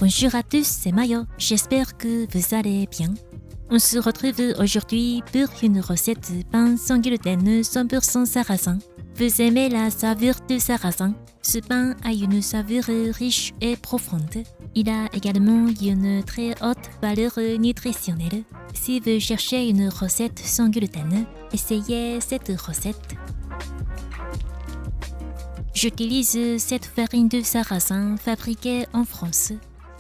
Bonjour à tous, c'est Mayo. J'espère que vous allez bien. On se retrouve aujourd'hui pour une recette de pain sans gluten 100% sarrasin. Vous aimez la saveur de sarrasin? Ce pain a une saveur riche et profonde. Il a également une très haute valeur nutritionnelle. Si vous cherchez une recette sans gluten, essayez cette recette. J'utilise cette farine de sarrasin fabriquée en France.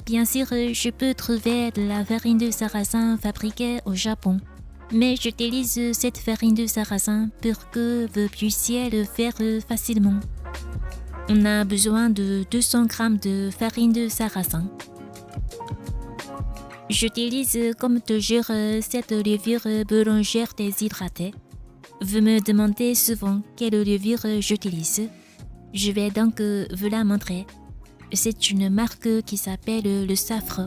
Bien sûr, je peux trouver de la farine de sarrasin fabriquée au Japon, mais j'utilise cette farine de sarrasin pour que vous puissiez le faire facilement. On a besoin de 200 g de farine de sarrasin. J'utilise comme toujours cette levure boulangère déshydratée. Vous me demandez souvent quelle levure j'utilise. Je vais donc vous la montrer. C'est une marque qui s'appelle le Safre.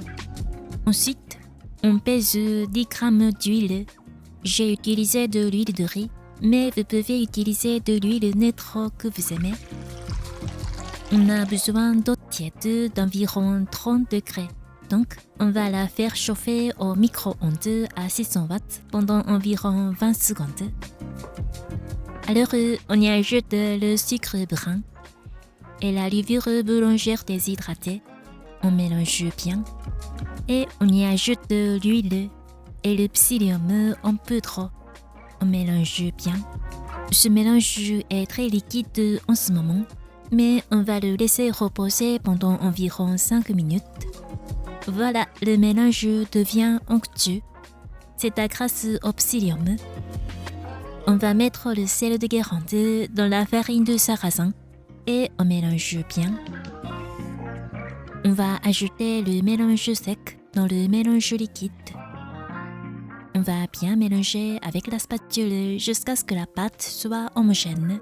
Ensuite, on pèse 10 g d'huile. J'ai utilisé de l'huile de riz, mais vous pouvez utiliser de l'huile neutre que vous aimez. On a besoin d'eau tiède d'environ 30 degrés. Donc, on va la faire chauffer au micro-ondes à 600 watts pendant environ 20 secondes. Alors, on y ajoute le sucre brun et la levure boulangère déshydratée. On mélange bien et on y ajoute de l'huile et le psyllium en poudre. On mélange bien. Ce mélange est très liquide en ce moment, mais on va le laisser reposer pendant environ 5 minutes. Voilà, le mélange devient onctueux. C'est grâce au psyllium. On va mettre le sel de Guérande dans la farine de sarrasin et on mélange bien. On va ajouter le mélange sec dans le mélange liquide. On va bien mélanger avec la spatule jusqu'à ce que la pâte soit homogène.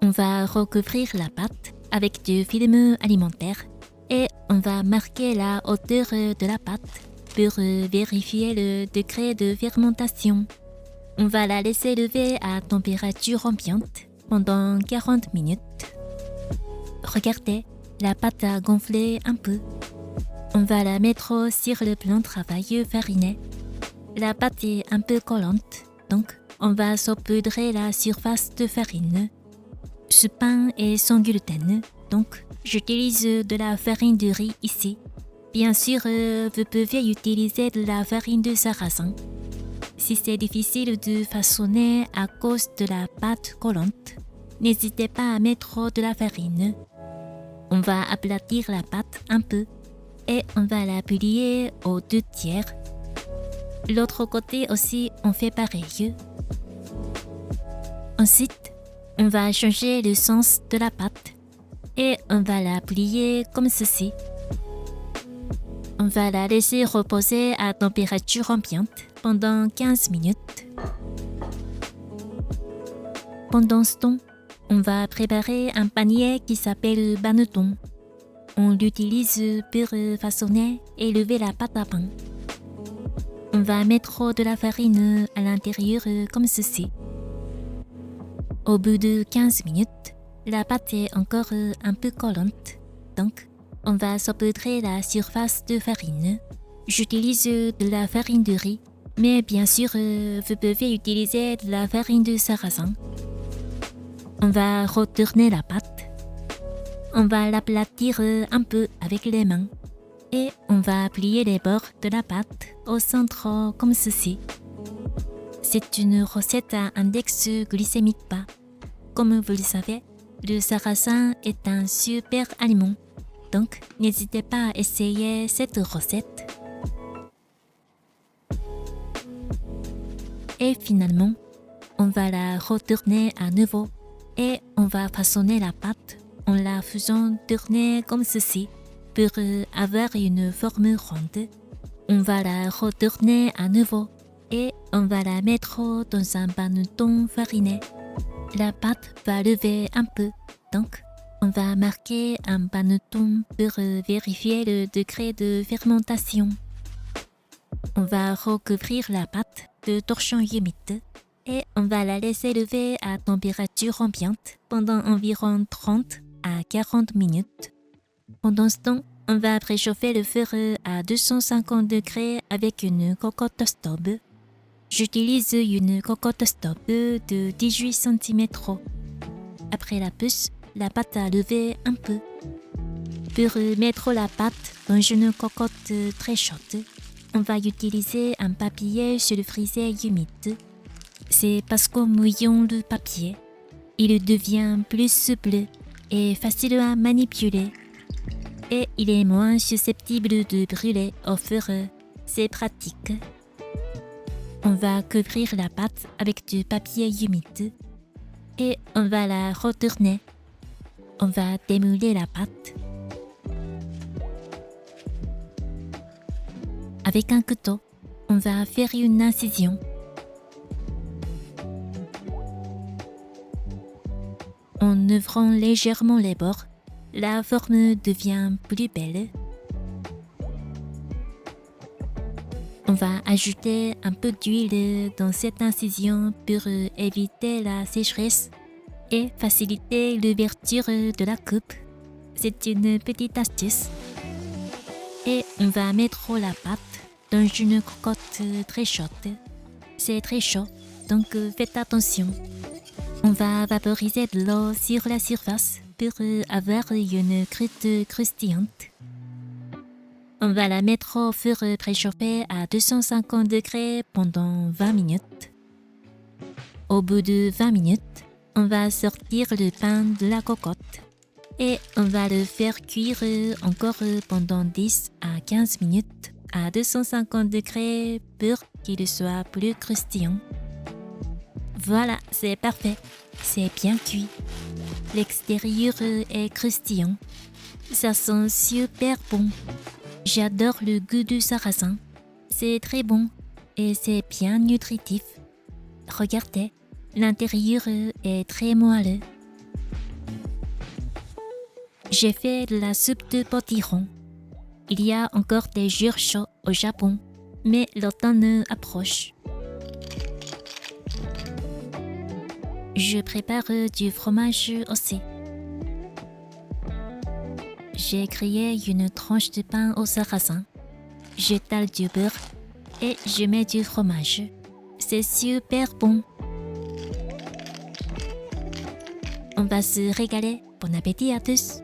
On va recouvrir la pâte avec du film alimentaire et on va marquer la hauteur de la pâte pour vérifier le degré de fermentation. On va la laisser lever à température ambiante pendant 40 minutes. Regardez, la pâte a gonflé un peu. On va la mettre sur le plan de travail fariné. La pâte est un peu collante, donc on va saupoudrer la surface de farine. Ce pain est sans gluten, donc j'utilise de la farine de riz ici. Bien sûr, vous pouvez utiliser de la farine de sarrasin. Si c'est difficile de façonner à cause de la pâte collante, n'hésitez pas à mettre de la farine. On va aplatir la pâte un peu et on va la plier aux 2/3. L'autre côté aussi, on fait pareil. Ensuite, on va changer le sens de la pâte et on va la plier comme ceci. On va la laisser reposer à température ambiante pendant 15 minutes. Pendant ce temps, on va préparer un panier qui s'appelle banneton. On l'utilise pour façonner et lever la pâte à pain. On va mettre de la farine à l'intérieur comme ceci. Au bout de 15 minutes, la pâte est encore un peu collante, donc on va saupoudrer la surface de farine. J'utilise de la farine de riz, mais bien sûr, vous pouvez utiliser de la farine de sarrasin. On va retourner la pâte. On va l'aplatir un peu avec les mains. Et on va plier les bords de la pâte au centre comme ceci. C'est une recette à index glycémique bas. Comme vous le savez, le sarrasin est un super aliment. Donc, n'hésitez pas à essayer cette recette. Et finalement, on va la retourner à nouveau et on va façonner la pâte en la faisant tourner comme ceci pour avoir une forme ronde. On va la retourner à nouveau et on va la mettre dans un banneton fariné. La pâte va lever un peu, donc on va marquer un banneton pour vérifier le degré de fermentation. On va recouvrir la pâte de torchons humides Et on va la laisser lever à température ambiante pendant environ 30 à 40 minutes. Pendant ce temps, on va préchauffer le feu à 250 degrés avec une cocotte stop. J'utilise une cocotte stop de 18 cm. Après la pousse, la pâte à lever un peu. Pour mettre la pâte dans une cocotte très chaude, on va utiliser un papier sulfurisé humide. C'est parce qu'en mouillant le papier, il devient plus souple et facile à manipuler. Et il est moins susceptible de brûler au feu. C'est pratique. On va couvrir la pâte avec du papier humide et on va la retourner. On va démouler la pâte. Avec un couteau, on va faire une incision. En ouvrant légèrement les bords, la forme devient plus belle. On va ajouter un peu d'huile dans cette incision pour éviter la sécheresse et faciliter l'ouverture de la coupe. C'est une petite astuce. Et on va mettre la pâte dans une cocotte très chaude. C'est très chaud, donc faites attention. On va vaporiser de l'eau sur la surface pour avoir une croûte croustillante. On va la mettre au four préchauffé à 250 degrés pendant 20 minutes. Au bout de 20 minutes, on va sortir le pain de la cocotte et on va le faire cuire encore pendant 10 à 15 minutes à 250 degrés pour qu'il soit plus croustillant. Voilà, c'est parfait. C'est bien cuit. L'extérieur est croustillant. Ça sent super bon. J'adore le goût du sarrasin. C'est très bon et c'est bien nutritif. Regardez, l'intérieur est très moelleux. J'ai fait de la soupe de potiron. Il y a encore des jours chauds au Japon, mais l'automne approche. Je prépare du fromage aussi. J'ai créé une tranche de pain au sarrasin. J'étale du beurre et je mets du fromage. C'est super bon. On va se régaler. Bon appétit à tous.